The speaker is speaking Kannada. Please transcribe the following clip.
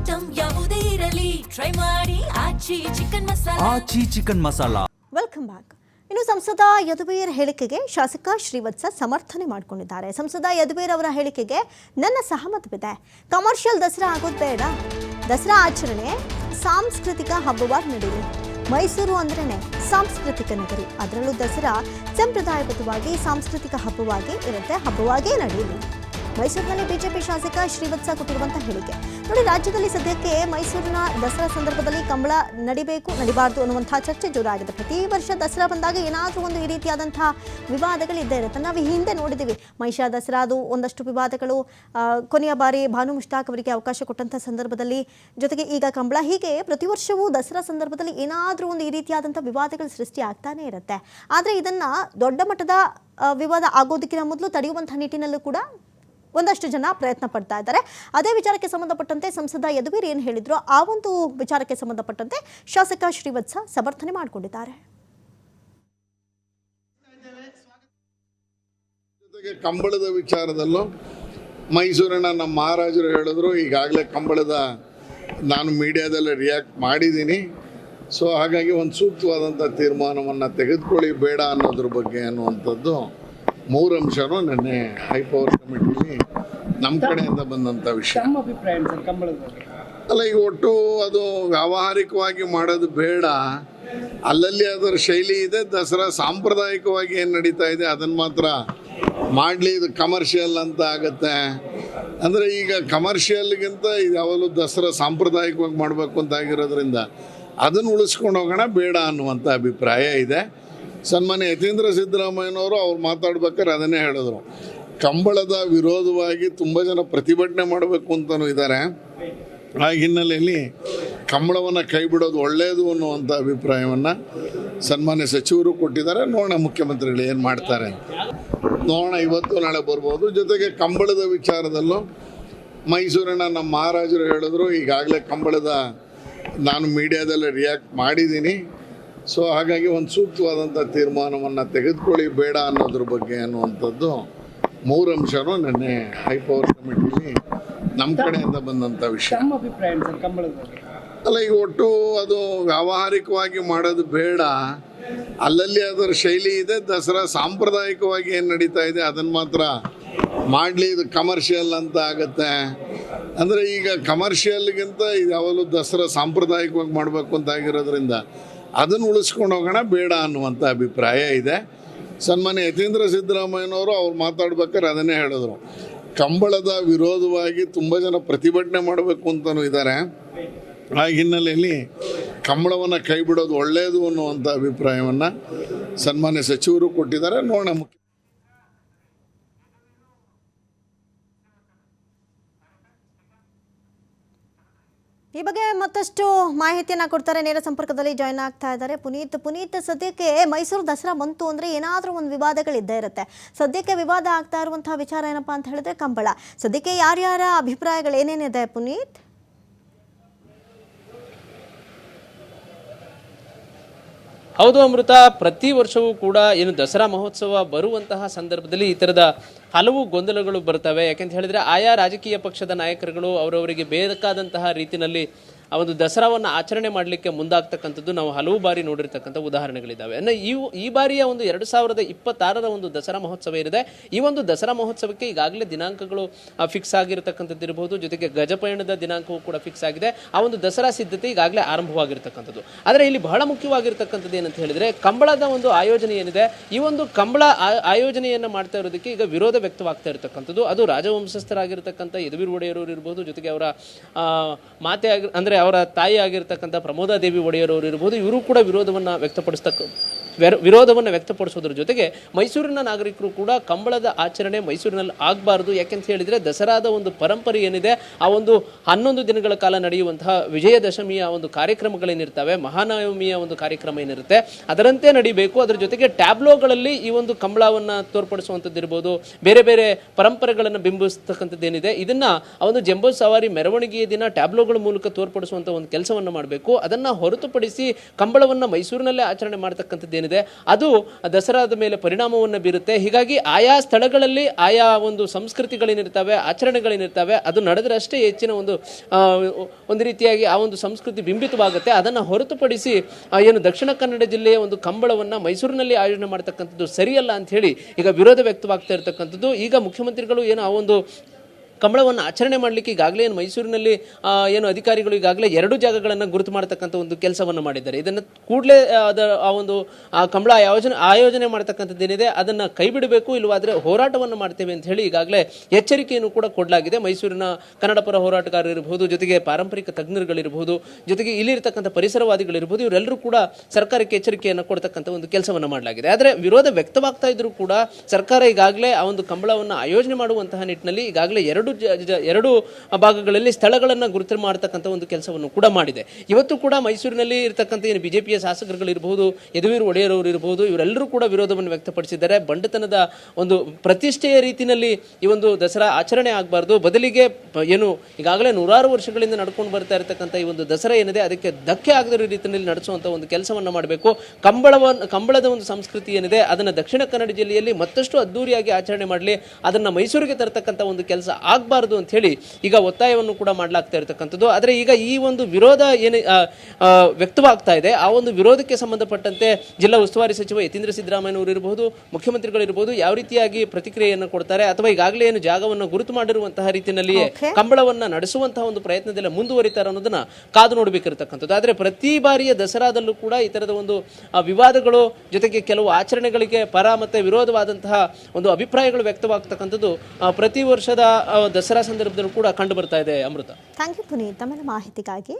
ಐಟಂ ಯಾವುದೇ ಇರಲಿ ಟ್ರೈ ಮಾಡಿ Aachi chicken masala. Welcome back. ಇನ್ನು ಸಂಸದ ಯದುವೀರ್ ಹೇಳಿಕೆಗೆ ಶಾಸಕ ಶ್ರೀವತ್ಸ ಸಮರ್ಥನೆ ಮಾಡಿಕೊಂಡಿದ್ದಾರೆ. ಸಂಸದ ಯದುವೀರ್ ಅವರ ಹೇಳಿಕೆಗೆ ನನ್ನ ಸಹಮತವಿದೆ. ಕಮರ್ಷಿಯಲ್ ದಸರಾ ಆಗೋದು ಬೇಡ. ದಸರಾ ಆಚರಣೆ ಸಾಂಸ್ಕೃತಿಕ ಹಬ್ಬವಾಗಿ ನಡೆಯಲಿ. ಮೈಸೂರು ಅಂದ್ರೇ ಸಾಂಸ್ಕೃತಿಕ ನಗರಿ. ಅದರಲ್ಲೂ ದಸರಾ ಸಂಪ್ರದಾಯಬದ್ಧವಾಗಿ ಸಾಂಸ್ಕೃತಿಕ ಹಬ್ಬವಾಗಿ ಇರುತ್ತೆ, ಹಬ್ಬವಾಗೇ ನಡೆಯಲಿ. ಮೈಸೂರಿನಲ್ಲಿ ಬಿಜೆಪಿ ಶಾಸಕ ಶ್ರೀವತ್ಸ ಕೊಟ್ಟಿರುವಂತಹ ಹೇಳಿಕೆ ನೋಡಿ. ರಾಜ್ಯದಲ್ಲಿ ಸದ್ಯಕ್ಕೆ ಮೈಸೂರಿನ ದಸರಾ ಸಂದರ್ಭದಲ್ಲಿ ಕಂಬಳ ನಡಿಬೇಕು ನಡಿಬಾರ್ದು ಅನ್ನುವಂತಹ ಚರ್ಚೆ ಜೋರಾಗಿದೆ. ಪ್ರತಿ ವರ್ಷ ದಸರಾ ಬಂದಾಗ ಏನಾದರೂ ಒಂದು ಈ ರೀತಿಯಾದಂತಹ ವಿವಾದಗಳಿದ್ದೇ ಇರುತ್ತೆ. ನಾವು ಹಿಂದೆ ನೋಡಿದ್ದೀವಿ ಮಹಿಷಾ ದಸರಾದು ಒಂದಷ್ಟು ವಿವಾದಗಳು. ಕೊನೆಯ ಬಾರಿ ಭಾನು ಮುಷ್ತಾಕ್ ಅವರಿಗೆ ಅವಕಾಶ ಕೊಟ್ಟಂತಹ ಸಂದರ್ಭದಲ್ಲಿ, ಜೊತೆಗೆ ಈಗ ಕಂಬಳ, ಹೀಗೆ ಪ್ರತಿ ವರ್ಷವೂ ದಸರಾ ಸಂದರ್ಭದಲ್ಲಿ ಏನಾದರೂ ಒಂದು ಈ ರೀತಿಯಾದಂಥ ವಿವಾದಗಳು ಸೃಷ್ಟಿ ಆಗ್ತಾನೆ ಇರುತ್ತೆ. ಆದರೆ ಇದನ್ನು ದೊಡ್ಡ ಮಟ್ಟದ ವಿವಾದ ಆಗೋದಕ್ಕಿಂತ ಮೊದಲು ತಡೆಯುವಂತಹ ನಿಟ್ಟಿನಲ್ಲೂ ಕೂಡ ಒಂದಷ್ಟು ಜನ ಪ್ರಯತ್ನ ಪಡ್ತಾ ಇದ್ದಾರೆ. ಅದೇ ವಿಚಾರಕ್ಕೆ ಸಂಬಂಧಪಟ್ಟಂತೆ ಸಂಸದ ಯದುವೀರ್ ಏನು ಹೇಳಿದ್ರು, ಆ ಒಂದು ವಿಚಾರಕ್ಕೆ ಸಂಬಂಧಪಟ್ಟಂತೆ ಶಾಸಕ ಶ್ರೀವತ್ಸ ಸಮರ್ಥನೆ ಮಾಡಿಕೊಂಡಿದ್ದಾರೆ. ಜೊತೆಗೆ ಕಂಬಳದ ವಿಚಾರದಲ್ಲೂ ಮೈಸೂರಿನ ನಮ್ಮ ಮಹಾರಾಜರು ಹೇಳಿದ್ರು, ಈಗಾಗಲೇ ಕಂಬಳದ ನಾನು ಮೀಡಿಯಾದಲ್ಲಿ ರಿಯಾಕ್ಟ್ ಮಾಡಿದ್ದೀನಿ. ಸೊ ಹಾಗಾಗಿ ಒಂದು ಸೂಕ್ತವಾದಂಥ ತೀರ್ಮಾನವನ್ನು ತೆಗೆದುಕೊಳ್ಳಿ ಬೇಡ ಅನ್ನೋದ್ರ ಬಗ್ಗೆ ಅನ್ನುವಂಥದ್ದು 3 ಅಂಶನೂ ನಿನ್ನೆ ಹೈಪವರ್ ಕಮಿಟಿಲಿ ನಮ್ಮ ಕಡೆಯಿಂದ ಬಂದಂಥ ವಿಷಯ. ಅಲ್ಲ, ಈಗ ಒಟ್ಟು ಅದು ವ್ಯಾವಹಾರಿಕವಾಗಿ ಮಾಡೋದು ಬೇಡ. ಅಲ್ಲಲ್ಲಿ ಅದರ ಶೈಲಿ ಇದೆ. ದಸರಾ ಸಾಂಪ್ರದಾಯಿಕವಾಗಿ ಏನು ನಡೀತಾ ಇದೆ ಅದನ್ನು ಮಾತ್ರ ಮಾಡಲಿ. ಇದು ಕಮರ್ಷಿಯಲ್ ಅಂತ ಆಗುತ್ತೆ. ಅಂದರೆ ಈಗ ಕಮರ್ಷಿಯಲ್ಗಿಂತ ಇದು ಯಾವಾಗಲೂ ದಸರಾ ಸಾಂಪ್ರದಾಯಿಕವಾಗಿ ಮಾಡಬೇಕು ಅಂತ ಆಗಿರೋದ್ರಿಂದ ಅದನ್ನು ಉಳಿಸ್ಕೊಂಡು ಹೋಗೋಣ ಬೇಡ ಅನ್ನುವಂಥ ಅಭಿಪ್ರಾಯ ಇದೆ. ಸನ್ಮಾನ್ಯ ಯತೀಂದ್ರ ಸಿದ್ದರಾಮಯ್ಯನವರು ಅವ್ರು ಮಾತಾಡ್ಬೇಕಾದ್ರೆ ಅದನ್ನೇ ಹೇಳಿದ್ರು. ಕಂಬಳದ ವಿರೋಧವಾಗಿ ತುಂಬ ಜನ ಪ್ರತಿಭಟನೆ ಮಾಡಬೇಕು ಅಂತಲೂ ಇದ್ದಾರೆ. ಆ ಹಿನ್ನೆಲೆಯಲ್ಲಿ ಕಂಬಳವನ್ನು ಕೈ ಬಿಡೋದು ಒಳ್ಳೆಯದು ಅನ್ನುವಂಥ ಅಭಿಪ್ರಾಯವನ್ನು ಸನ್ಮಾನ್ಯ ಸಚಿವರು ಕೊಟ್ಟಿದ್ದಾರೆ. ನೋಡೋಣ ಮುಖ್ಯಮಂತ್ರಿಗಳು ಏನು ಮಾಡ್ತಾರೆ ಅಂತ ನೋಡೋಣ. ಇವತ್ತು ನಾಳೆ ಬರ್ಬೋದು. ಜೊತೆಗೆ ಕಂಬಳದ ವಿಚಾರದಲ್ಲೂ ಮೈಸೂರಿನ ನಮ್ಮ ಮಹಾರಾಜರು ಹೇಳಿದ್ರು, ಈಗಾಗಲೇ ಕಂಬಳದ ನಾನು ಮೀಡಿಯಾದಲ್ಲಿ ರಿಯಾಕ್ಟ್ ಮಾಡಿದ್ದೀನಿ. ಸೊ ಹಾಗಾಗಿ ಒಂದು ಸೂಕ್ತವಾದಂಥ ತೀರ್ಮಾನವನ್ನು ತೆಗೆದುಕೊಳ್ಳಿ ಬೇಡ ಅನ್ನೋದ್ರ ಬಗ್ಗೆ ಅನ್ನುವಂಥದ್ದು 3 ಅಂಶನೂ ನಿನ್ನೆ ಹೈಪವರ್ ಕಮಿಟಿಲಿ ನಮ್ಮ ಕಡೆಯಿಂದ ಬಂದಂಥ ವಿಷಯ. ಅಲ್ಲ, ಈಗ ಒಟ್ಟು ಅದು ವ್ಯಾವಹಾರಿಕವಾಗಿ ಮಾಡೋದು ಬೇಡ. ಅಲ್ಲಲ್ಲಿ ಅದರ ಶೈಲಿ ಇದೆ. ದಸರಾ ಸಾಂಪ್ರದಾಯಿಕವಾಗಿ ಏನು ನಡೀತಾ ಇದೆ ಅದನ್ನು ಮಾತ್ರ ಮಾಡಲಿ. ಇದು ಕಮರ್ಷಿಯಲ್ ಅಂತ ಆಗುತ್ತೆ. ಅಂದರೆ ಈಗ ಕಮರ್ಷಿಯಲ್ಗಿಂತ ಇದು ಯಾವಾಗಲೂ ದಸರಾ ಸಾಂಪ್ರದಾಯಿಕವಾಗಿ ಮಾಡಬೇಕು ಅಂತ ಆಗಿರೋದ್ರಿಂದ ಅದನ್ನು ಉಳಿಸ್ಕೊಂಡು ಹೋಗೋಣ ಬೇಡ ಅನ್ನುವಂಥ ಅಭಿಪ್ರಾಯ ಇದೆ. ಸನ್ಮಾನ್ಯ ಯತೀಂದ್ರ ಸಿದ್ದರಾಮಯ್ಯನವರು ಅವ್ರು ಮಾತಾಡ್ಬೇಕಾದ್ರೆ ಅದನ್ನೇ ಹೇಳಿದ್ರು. ಕಂಬಳದ ವಿರೋಧವಾಗಿ ತುಂಬ ಜನ ಪ್ರತಿಭಟನೆ ಮಾಡಬೇಕು ಅಂತಲೂ ಇದ್ದಾರೆ. ಆ ಹಿನ್ನೆಲೆಯಲ್ಲಿ ಕಂಬಳವನ್ನು ಕೈ ಬಿಡೋದು ಒಳ್ಳೆಯದು ಅನ್ನುವಂಥ ಅಭಿಪ್ರಾಯವನ್ನು ಸನ್ಮಾನ್ಯ ಸಚಿವರು ಕೊಟ್ಟಿದ್ದಾರೆ. ನೋಡೋಣ. ಈ ಬಗ್ಗೆ ಮತ್ತಷ್ಟು ಮಾಹಿತಿಯನ್ನು ಕೊಡ್ತಾರೆ. ನೇರ ಸಂಪರ್ಕದಲ್ಲಿ ಜಾಯ್ನ್ ಆಗ್ತಾ ಇದ್ದಾರೆ ಪುನೀತ್. ಸದ್ಯಕ್ಕೆ ಮೈಸೂರು ದಸರಾ ಬಂತು ಅಂದರೆ ಏನಾದರೂ ಒಂದು ವಿವಾದಗಳಿದ್ದೇ ಇರುತ್ತೆ. ಸದ್ಯಕ್ಕೆ ವಿವಾದ ಆಗ್ತಾ ಇರುವಂತಹ ವಿಚಾರ ಏನಪ್ಪಾ ಅಂತ ಹೇಳಿದ್ರೆ ಕಂಬಳ. ಸದ್ಯಕ್ಕೆ ಯಾರ್ಯಾರ ಅಭಿಪ್ರಾಯಗಳು ಏನೇನಿದೆ ಪುನೀತ್? ಹೌದು ಅಮೃತ, ಪ್ರತಿ ವರ್ಷವೂ ಕೂಡ ಏನು ದಸರಾ ಮಹೋತ್ಸವ ಬರುವಂತಹ ಸಂದರ್ಭದಲ್ಲಿ ಈ ಥರದ ಹಲವು ಗೊಂದಲಗಳು ಬರ್ತವೆ. ಯಾಕೆಂತ ಹೇಳಿದ್ರೆ ಆಯಾ ರಾಜಕೀಯ ಪಕ್ಷದ ನಾಯಕರುಗಳು ಅವರವರಿಗೆ ಬೇಕಾದಂತಹ ರೀತಿಯಲ್ಲಿ ಆ ಒಂದು ದಸರಾವನ್ನು ಆಚರಣೆ ಮಾಡಲಿಕ್ಕೆ ಮುಂದಾಗ್ತಕ್ಕಂಥದ್ದು ನಾವು ಹಲವು ಬಾರಿ ನೋಡಿರ್ತಕ್ಕಂಥ ಉದಾಹರಣೆಗಳಿದ್ದಾವೆ. ಅಂದರೆ ಈ ಬಾರಿಯ ಒಂದು 2026ರ ಒಂದು ದಸರಾ ಮಹೋತ್ಸವ ಏನಿದೆ, ಈ ಒಂದು ದಸರಾ ಮಹೋತ್ಸವಕ್ಕೆ ಈಗಾಗಲೇ ದಿನಾಂಕಗಳು ಫಿಕ್ಸ್ ಆಗಿರತಕ್ಕಂಥದ್ದು ಇರಬಹುದು. ಜೊತೆಗೆ ಗಜಪಯಣದ ದಿನಾಂಕವೂ ಕೂಡ ಫಿಕ್ಸ್ ಆಗಿದೆ. ಆ ಒಂದು ದಸರಾ ಸಿದ್ಧತೆ ಈಗಾಗಲೇ ಆರಂಭವಾಗಿರ್ತಕ್ಕಂಥದ್ದು. ಆದರೆ ಇಲ್ಲಿ ಬಹಳ ಮುಖ್ಯವಾಗಿರ್ತಕ್ಕಂಥದ್ದು ಏನಂತ ಹೇಳಿದ್ರೆ ಕಂಬಳದ ಒಂದು ಆಯೋಜನೆ ಏನಿದೆ, ಈ ಒಂದು ಕಂಬಳ ಆಯೋಜನೆಯನ್ನು ಮಾಡ್ತಾ ಇರೋದಕ್ಕೆ ಈಗ ವಿರೋಧ ವ್ಯಕ್ತವಾಗ್ತಾ ಇರತಕ್ಕಂಥದ್ದು. ಅದು ರಾಜವಂಶಸ್ಥರಾಗಿರ್ತಕ್ಕಂಥ ಯದುವೀರ್ ಒಡೆಯರವರು ಇರ್ಬೋದು, ಜೊತೆಗೆ ಅವರ ಮಾತೆ ಅಂದರೆ ಅವರ ತಾಯಿ ಆಗಿರ್ತಕ್ಕಂಥ ಪ್ರಮೋದಾದೇವಿ ಒಡೆಯರವರು ಇರ್ಬೋದು. ಇವರು ಕೂಡ ವಿರೋಧವನ್ನು ವ್ಯಕ್ತಪಡಿಸೋದ್ರ ಜೊತೆಗೆ ಮೈಸೂರಿನ ನಾಗರಿಕರು ಕೂಡ ಕಂಬಳದ ಆಚರಣೆ ಮೈಸೂರಿನಲ್ಲಿ ಆಗಬಾರ್ದು. ಯಾಕೆಂತ ಹೇಳಿದರೆ ದಸರಾದ ಒಂದು ಪರಂಪರೆ ಏನಿದೆ, ಆ ಒಂದು 11 ದಿನಗಳ ಕಾಲ ನಡೆಯುವಂತಹ ವಿಜಯದಶಮಿಯ ಒಂದು ಕಾರ್ಯಕ್ರಮಗಳೇನಿರ್ತವೆ, ಮಹಾನವಮಿಯ ಒಂದು ಕಾರ್ಯಕ್ರಮ ಏನಿರುತ್ತೆ ಅದರಂತೆ ನಡಿಬೇಕು. ಅದರ ಜೊತೆಗೆ ಟ್ಯಾಬ್ಲೋಗಳಲ್ಲಿ ಈ ಒಂದು ಕಂಬಳವನ್ನು ತೋರ್ಪಡಿಸುವಂಥದ್ದು ಇರ್ಬೋದು, ಬೇರೆ ಬೇರೆ ಪರಂಪರೆಗಳನ್ನು ಬಿಂಬಿಸ್ತಕ್ಕಂಥದ್ದೇನಿದೆ ಇದನ್ನು ಆ ಒಂದು ಜಂಬೂ ಸವಾರಿ ಮೆರವಣಿಗೆಯ ದಿನ ಟ್ಯಾಬ್ಲೋಗಳ ಮೂಲಕ ತೋರ್ಪಡಿಸುವಂಥ ಒಂದು ಕೆಲಸವನ್ನು ಮಾಡಬೇಕು. ಅದನ್ನು ಹೊರತುಪಡಿಸಿ ಕಂಬಳವನ್ನು ಮೈಸೂರಿನಲ್ಲೇ ಆಚರಣೆ ಮಾಡ್ತಕ್ಕಂಥದ್ದೇನಿದೆ ಏನಿದೆ ಅದು ದಸರಾದ ಮೇಲೆ ಪರಿಣಾಮವನ್ನು ಬೀರುತ್ತೆ. ಹೀಗಾಗಿ ಆಯಾ ಸ್ಥಳಗಳಲ್ಲಿ ಆಯಾ ಒಂದು ಸಂಸ್ಕೃತಿಗಳೇನಿರ್ತವೆ, ಆಚರಣೆಗಳೇನಿರ್ತವೆ, ಅದು ನಡೆದ್ರಷ್ಟೇ ಹೆಚ್ಚಿನ ಒಂದು ರೀತಿಯಾಗಿ ಆ ಒಂದು ಸಂಸ್ಕೃತಿ ಬಿಂಬಿತವಾಗುತ್ತೆ. ಅದನ್ನು ಹೊರತುಪಡಿಸಿ ಏನು ದಕ್ಷಿಣ ಕನ್ನಡ ಜಿಲ್ಲೆಯ ಒಂದು ಕಂಬಳವನ್ನು ಮೈಸೂರಿನಲ್ಲಿ ಆಯೋಜನೆ ಮಾಡ್ತಕ್ಕಂಥದ್ದು ಸರಿಯಲ್ಲ ಅಂತ ಹೇಳಿ ಈಗ ವಿರೋಧ ವ್ಯಕ್ತವಾಗ್ತಾ ಇರತಕ್ಕಂಥದ್ದು. ಈಗ ಮುಖ್ಯಮಂತ್ರಿಗಳು ಏನು ಆ ಒಂದು ಕಂಬಳವನ್ನು ಆಚರಣೆ ಮಾಡಲಿಕ್ಕೆ ಈಗಾಗಲೇ ಏನು ಮೈಸೂರಿನಲ್ಲಿ ಏನು ಅಧಿಕಾರಿಗಳು ಈಗಾಗಲೇ 2 ಜಾಗಗಳನ್ನು ಗುರುತು ಮಾಡತಕ್ಕಂಥ ಒಂದು ಕೆಲಸವನ್ನು ಮಾಡಿದ್ದಾರೆ. ಇದನ್ನು ಕೂಡಲೇ ಆ ಕಂಬಳ ಆಯೋಜನೆ ಮಾಡ್ತಕ್ಕಂಥದ್ದು ಏನಿದೆ ಅದನ್ನು ಕೈ ಬಿಡಬೇಕು, ಇಲ್ಲವಾದರೆ ಹೋರಾಟವನ್ನು ಮಾಡ್ತೇವೆ ಅಂತ ಹೇಳಿ ಈಗಾಗಲೇ ಎಚ್ಚರಿಕೆಯನ್ನು ಕೂಡ ಕೊಡಲಾಗಿದೆ. ಮೈಸೂರಿನ ಕನ್ನಡ ಪರ ಹೋರಾಟಗಾರರು ಇರಬಹುದು, ಜೊತೆಗೆ ಪಾರಂಪರಿಕ ತಜ್ಞರುಗಳಿರಬಹುದು, ಜೊತೆಗೆ ಇಲ್ಲಿರ್ತಕ್ಕಂಥ ಪರಿಸರವಾದಿಗಳಿರ್ಬೋದು, ಇವರೆಲ್ಲರೂ ಕೂಡ ಸರ್ಕಾರಕ್ಕೆ ಎಚ್ಚರಿಕೆಯನ್ನು ಕೊಡ್ತಕ್ಕಂಥ ಒಂದು ಕೆಲಸವನ್ನು ಮಾಡಲಾಗಿದೆ. ಆದರೆ ವಿರೋಧ ವ್ಯಕ್ತವಾಗ್ತಾ ಇದ್ರೂ ಕೂಡ ಸರ್ಕಾರ ಈಗಾಗಲೇ ಆ ಒಂದು ಕಂಬಳವನ್ನು ಆಯೋಜನೆ ಮಾಡುವಂತಹ ನಿಟ್ಟಿನಲ್ಲಿ ಈಗಾಗಲೇ 2 ಭಾಗಗಳಲ್ಲಿ ಸ್ಥಳಗಳನ್ನು ಗುರುತು ಮಾಡತಕ್ಕಂಥ ಒಂದು ಕೆಲಸವನ್ನು ಕೂಡ ಮಾಡಿದೆ. ಇವತ್ತು ಕೂಡ ಮೈಸೂರಿನಲ್ಲಿ ಇರತಕ್ಕಂಥ ಏನು ಬಿಜೆಪಿಯ ಶಾಸಕರುಗಳಿರಬಹುದು, ಯದುವೀರ್ ಒಡೆಯರ್ ಅವರು ಇರಬಹುದು, ಇವರೆಲ್ಲರೂ ಕೂಡ ವಿರೋಧವನ್ನು ವ್ಯಕ್ತಪಡಿಸಿದ್ದಾರೆ. ಬಂಡತನದ ಒಂದು ಪ್ರತಿಷ್ಠೆಯ ರೀತಿಯಲ್ಲಿ ಈ ಒಂದು ದಸರಾ ಆಚರಣೆ ಆಗಬಾರ್ದು, ಬದಲಿಗೆ ಏನು ಈಗಾಗಲೇ 100 ವರ್ಷಗಳಿಂದ ನಡ್ಕೊಂಡು ಬರ್ತಾ ಇರತಕ್ಕಂಥ ಈ ಒಂದು ದಸರಾ ಏನಿದೆ ಅದಕ್ಕೆ ಧಕ್ಕೆ ಆಗದಿರೋ ರೀತಿಯಲ್ಲಿ ನಡೆಸುವಂಥ ಒಂದು ಕೆಲಸವನ್ನು ಮಾಡಬೇಕು. ಕಂಬಳದ ಒಂದು ಸಂಸ್ಕೃತಿ ಏನಿದೆ ಅದನ್ನು ದಕ್ಷಿಣ ಕನ್ನಡ ಜಿಲ್ಲೆಯಲ್ಲಿ ಮತ್ತಷ್ಟು ಅದ್ದೂರಿಯಾಗಿ ಆಚರಣೆ ಮಾಡಲಿ, ಅದನ್ನು ಮೈಸೂರಿಗೆ ತರತಕ್ಕಂಥ ಒಂದು ಕೆಲಸ ಆಗಬಾರ್ದು ಅಂತ ಹೇಳಿ ಈಗ ಒತ್ತಾಯವನ್ನು ಕೂಡ ಮಾಡಲಾಗ್ತಾ ಇರತಕ್ಕಂಥದ್ದು. ಆದರೆ ಈಗ ಈ ಒಂದು ವಿರೋಧ ಏನು ವ್ಯಕ್ತವಾಗ್ತಾ ಇದೆ, ಆ ಒಂದು ವಿರೋಧಕ್ಕೆ ಸಂಬಂಧಪಟ್ಟಂತೆ ಜಿಲ್ಲಾ ಉಸ್ತುವಾರಿ ಸಚಿವ ಯತೀಂದ್ರ ಸಿದ್ದರಾಮಯ್ಯನವರು ಇರಬಹುದು, ಮುಖ್ಯಮಂತ್ರಿಗಳಿರಬಹುದು, ಯಾವ ರೀತಿಯಾಗಿ ಪ್ರತಿಕ್ರಿಯೆಯನ್ನು ಕೊಡ್ತಾರೆ, ಅಥವಾ ಈಗಾಗಲೇ ಏನು ಜಾಗವನ್ನು ಗುರುತು ಮಾಡಿರುವಂತಹ ರೀತಿಯಲ್ಲಿಯೇ ಕಂಬಳವನ್ನು ನಡೆಸುವಂತಹ ಒಂದು ಪ್ರಯತ್ನದಲ್ಲಿ ಮುಂದುವರಿತಾರೆ ಅನ್ನೋದನ್ನ ಕಾದು ನೋಡಬೇಕಿರತಕ್ಕಂಥದ್ದು. ಆದರೆ ಪ್ರತಿ ಬಾರಿಯ ದಸರಾದಲ್ಲೂ ಕೂಡ ಈ ತರದ ಒಂದು ವಿವಾದಗಳು, ಜೊತೆಗೆ ಕೆಲವು ಆಚರಣೆಗಳಿಗೆ ಪರ ಮತ್ತೆ ವಿರೋಧವಾದಂತಹ ಒಂದು ಅಭಿಪ್ರಾಯಗಳು ವ್ಯಕ್ತವಾಗ್ತಕ್ಕಂಥದ್ದು ಪ್ರತಿ ವರ್ಷದ ದಸರಾ ಸಂದರ್ಭದಲ್ಲೂ ಕೂಡ ಕಂಡು ಬರ್ತಾ ಇದೆ. ಅಮೃತ, ಥ್ಯಾಂಕ್ ಯು ಪುನೀತ್, ತಮ್ಮ ಮಾಹಿತಿಗಾಗಿ.